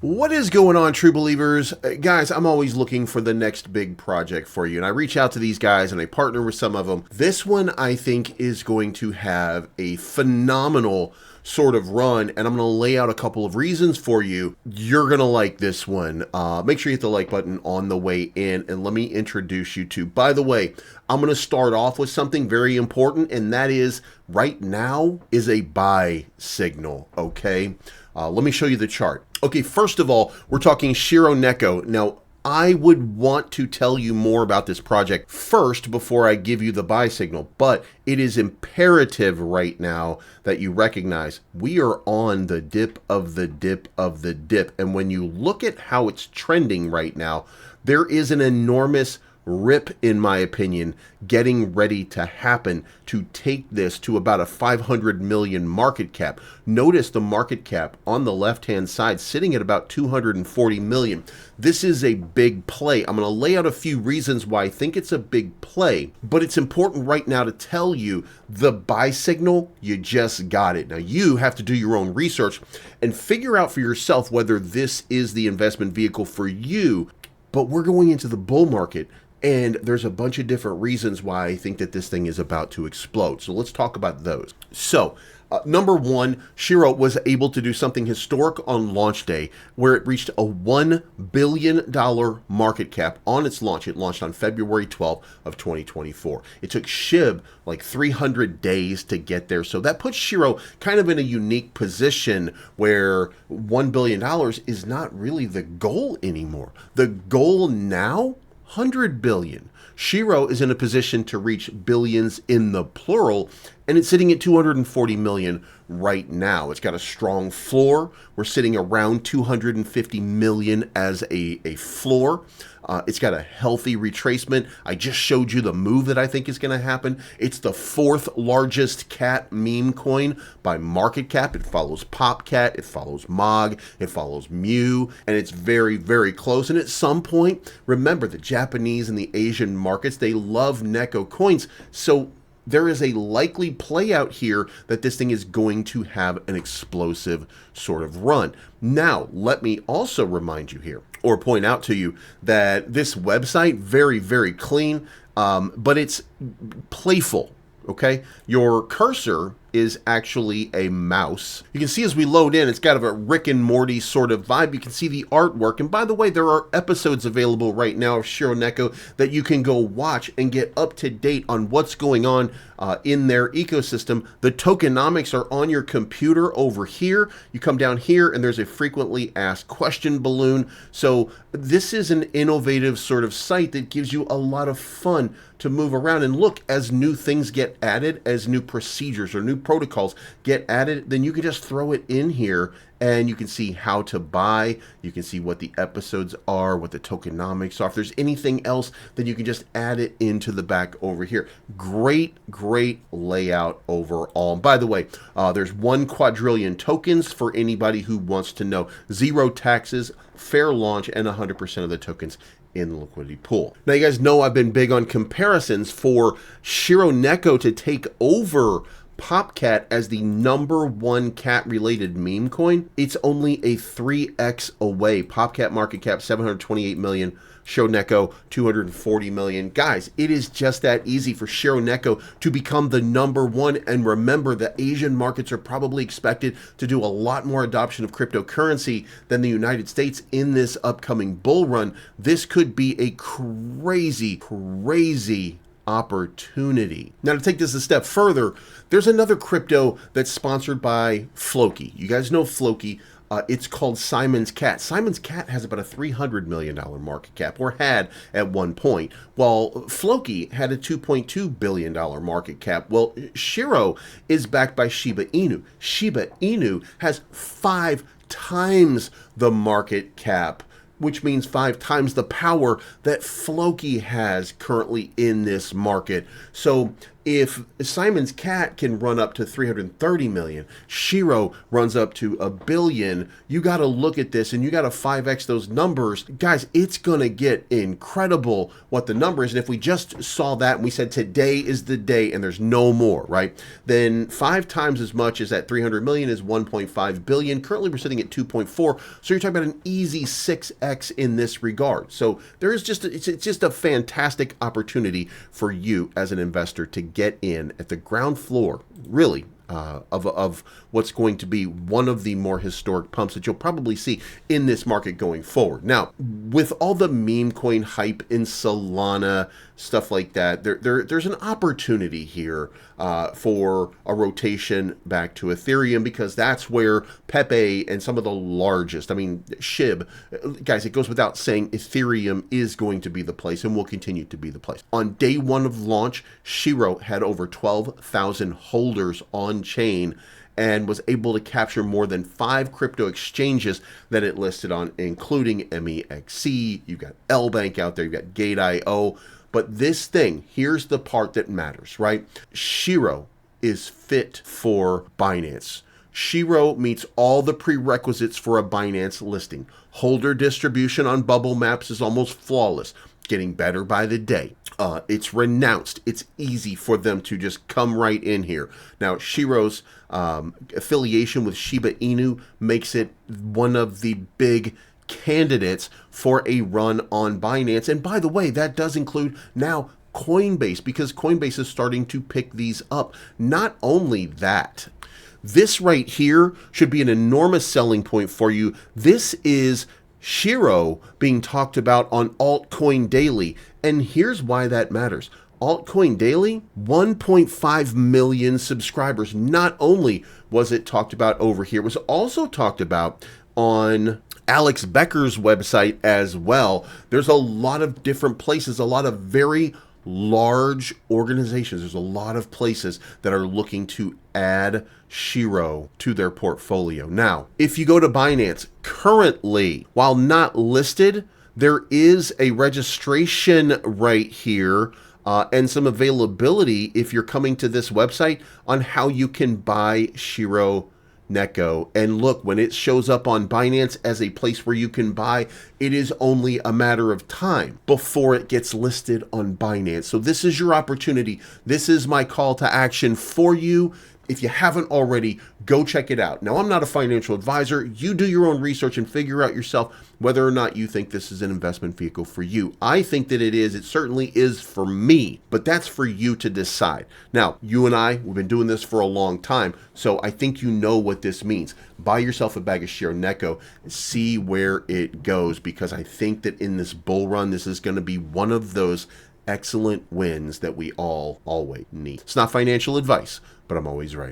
What is going on, true believers? Guys, I'm always looking for the next big project for you, and I reach out to these guys and I partner with some of them. This one I think is going to have a phenomenal sort of run, and I'm going to lay out a couple of reasons for you. You're going to like this one. Make sure you hit the like button on the way in, and let me introduce you to, by the way, I'm going to start off with something very important, and that is right now is a buy signal, okay? Let me show you the chart. Okay, first of all, we're talking Shiro Neko. Now, I would want to tell you more about this project first before I give you the buy signal, but it is imperative right now that you recognize we are on the dip of the dip of the dip. And when you look at how it's trending right now, there is an enormous rip, in my opinion, getting ready to happen to take this to about a 500 million market cap. Notice the market cap on the left-hand side sitting at about 240 million. This is a big play. I'm going to lay out a few reasons why I think it's a big play, but it's important right now to tell you the buy signal, you just got it. Now you have to do your own research and figure out for yourself whether this is the investment vehicle for you. But we're going into the bull market, and there's a bunch of different reasons why I think that this thing is about to explode. So let's talk about those. So number one, Shiro was able to do something historic on launch day where it reached a $1 billion market cap on its launch. It launched on February 12th of 2024. It took SHIB like 300 days to get there. So that puts Shiro kind of in a unique position where $1 billion is not really the goal anymore. The goal now, 100 billion. Shiro is in a position to reach billions in the plural, and it's sitting at 240 million right now. It's got a strong floor. We're sitting around 250 million as a floor. It's got a healthy retracement. I just showed you the move that I think is going to happen. It's the fourth largest cat meme coin by market cap. It follows PopCat, it follows Mog, it follows Mew, and it's very, very close. And at some point, remember the Japanese and the Asian markets, they love Neko coins. So there is a likely play out here that this thing is going to have an explosive sort of run. Now, let me also remind you here, or point out to you, that this website, very, very clean, but it's playful, okay? Your cursor is actually a mouse. You can see as we load in, it's got a Rick and Morty sort of vibe. You can see the artwork. And by the way, there are episodes available right now of Shiro Neko that you can go watch and get up to date on what's going on in their ecosystem. The tokenomics are on your computer over here. You come down here and there's a frequently asked question balloon. So this is an innovative sort of site that gives you a lot of fun to move around and look as new things get added, as new procedures or new protocols get added, then you can just throw it in here and you can see how to buy. You can see what the episodes are, what the tokenomics are. If there's anything else, then you can just add it into the back over here. Great, great layout overall. And by the way, there's 1 quadrillion tokens for anybody who wants to know. 0 taxes, fair launch, and 100% of the tokens in the liquidity pool. Now, you guys know I've been big on comparisons. For Shiro Neko to take over PopCat as the #1 cat-related meme coin, it's only a 3x away. PopCat market cap 728 million, Shiro Neko 240 million. Guys, it is just that easy for Shiro Neko to become the #1. And remember, the Asian markets are probably expected to do a lot more adoption of cryptocurrency than the United States in this upcoming bull run. This could be a crazy, crazy opportunity. Now, to take this a step further, there's another crypto that's sponsored by Floki. You guys know Floki. It's called Simon's Cat. Simon's Cat has about a $300 million market cap, or had at one point, while Floki had a $2.2 billion market cap. Well, Shiro is backed by Shiba Inu. Shiba Inu has 5 times the market cap, which means 5 times the power that Floki has currently in this market. So if Simon's cat can run up to 330 million, Shiro runs up to a billion, you got to look at this and you got to 5x those numbers. Guys, it's going to get incredible what the number is. And if we just saw that and we said today is the day and there's no more, right? Then 5 times as much as that 300 million is 1.5 billion. Currently we're sitting at 2.4. So you're talking about an easy 6x in this regard. So there is it's just a fantastic opportunity for you as an investor to get in at the ground floor, really, of what's going to be one of the more historic pumps that you'll probably see in this market going forward. Now, with all the meme coin hype in Solana, stuff like that, there's an opportunity here for a rotation back to Ethereum, because that's where Pepe and some of the largest, I mean, SHIB, guys, it goes without saying, Ethereum is going to be the place and will continue to be the place. On day one of launch, Shiro had over 12,000 holders on chain and was able to capture more than 5 crypto exchanges that it listed on, including MEXC, you've got LBank out there, you've got Gate.io. But this thing, here's the part that matters, right? Shiro is fit for Binance. Shiro meets all the prerequisites for a Binance listing. Holder distribution on bubble maps is almost flawless, getting better by the day. It's renounced. It's easy for them to just come right in here. Now, Shiro's affiliation with Shiba Inu makes it one of the big candidates for a run on Binance. And by the way, that does include now Coinbase, because Coinbase is starting to pick these up. Not only that, this right here should be an enormous selling point for you. This is Shiro being talked about on Altcoin Daily. And here's why that matters. Altcoin Daily, 1.5 million subscribers. Not only was it talked about over here, it was also talked about on Alex Becker's website as well. There's a lot of different places, a lot of very large organizations. There's a lot of places that are looking to add Shiro to their portfolio. Now, if you go to Binance, currently, while not listed, there is a registration right here and some availability if you're coming to this website on how you can buy Shiro Neko. And look, when it shows up on Binance as a place where you can buy, it is only a matter of time before it gets listed on Binance. So this is your opportunity. This is my call to action for you. If you haven't already, go check it out. Now, I'm not a financial advisor. You do your own research and figure out yourself whether or not you think this is an investment vehicle for you. I think that it is. It certainly is for me, but that's for you to decide. Now, you and I, we've been doing this for a long time, so I think you know what this means. Buy yourself a bag of Shiro Neko and see where it goes, because I think that in this bull run, this is going to be one of those excellent wins that we all always need. It's not financial advice, but I'm always right.